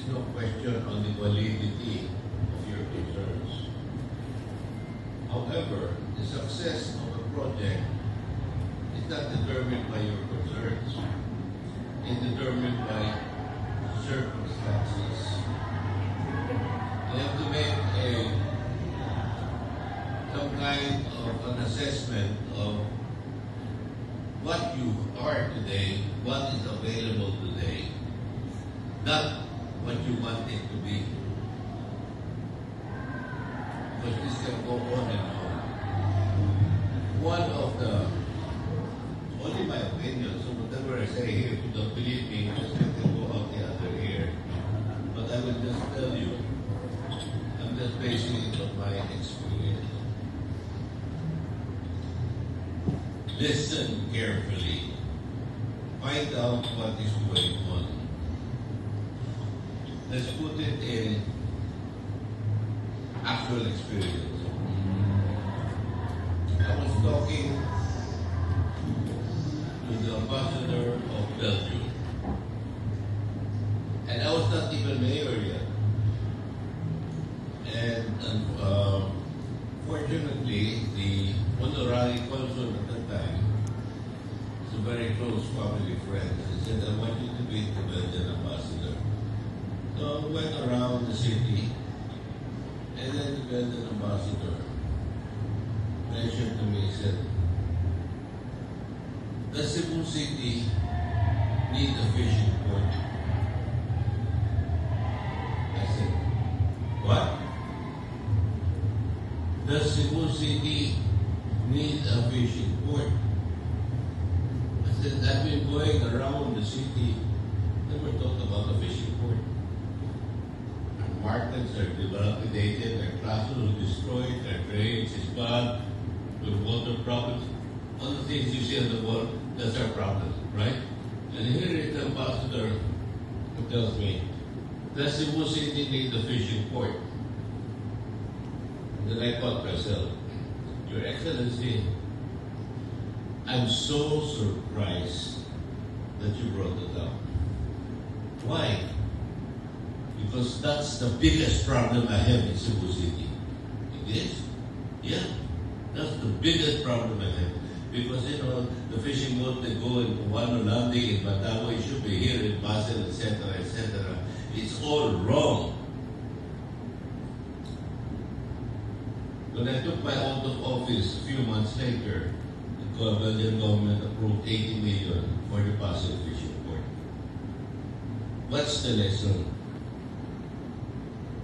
is no question on the validity of your concerns. However, the success of a project is not determined by your concerns. It's determined by circumstances. You have to make some kind of an assessment of what you are today, what is available today, not what you want it to be. Because this can go on and on. One of the, only my opinion, so whatever I say here, if you don't believe me, just let it go out the other ear. But I will just tell you, I'm just basing it on my experience. Listen carefully. Find out what is going on. Let's put it in actual experience. I was talking to the ambassador of Belgium. And I was not even mayor yet. And fortunately, the honorary consul at that time is a very close family friend. He said, I want you to meet the Belgian ambassador. So I went around the city, and then the Belgian ambassador mentioned to me, he said, does Cebu City need a fishing port? I said, what? Does Cebu City need a fishing port? I said, I've been going around the city, never thought about a fishing port. Our markets are dilapidated, our classrooms are destroyed, our drainage is bad, with water problems. All the things you see on the wall, that's our problem, right? And here is the ambassador who tells me, does Cebu City need a fishing port? And then I thought myself, Your Excellency, I'm so surprised that you brought it up. Why? Because that's the biggest problem I have in Cebu City. It is? Yeah. That's the biggest problem I have. Because, you know, the fishing boat, they go in Cubano landing in Batawa, it should be here in Basel, etc., etc. It's all wrong. When I took my oath of office a few months later, the Belgian government approved 80 million for the Basel fishing port. What's the lesson?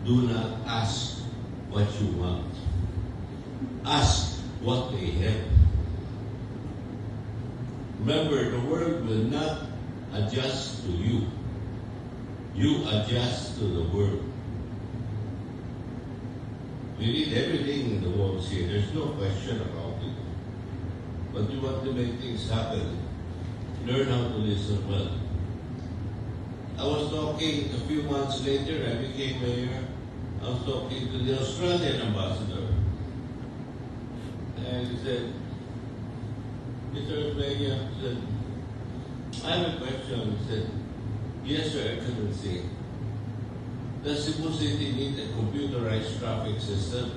Do not ask what you want. Ask what they have. Remember, the world will not adjust to you. You adjust to the world. We need everything in the world here. There's no question about it. But you want to make things happen. Learn how to listen well. I was talking a few months later, I became mayor. I was talking to the Australian ambassador. And he said, Mr. Mayor, said, I have a question. He said, yes, Your Excellency. Does Cebu City need a computerized traffic system?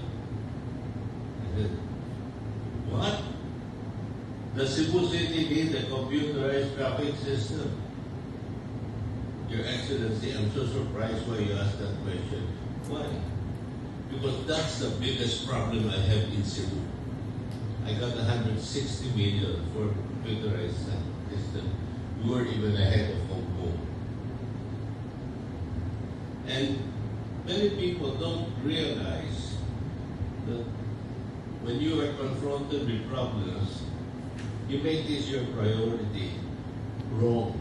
I said, what? Does Cebu City need a computerized traffic system? Your Excellency, I'm so surprised why you asked that question. Why? Because that's the biggest problem I have in Cebu. I got 160 million for computerized system. We were even ahead of Hong Kong. And many people don't realize that when you are confronted with problems, you make this your priority. Wrong.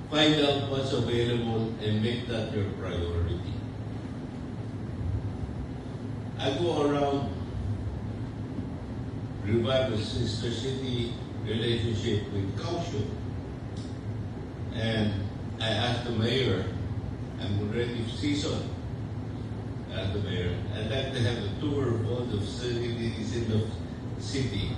Find out what's available and make that your priority. I go around, revive the sister city relationship with Kaohsiung. And I asked the mayor, I'm already seasoned. I asked the mayor, I'd like to have a tour of all the facilities in the city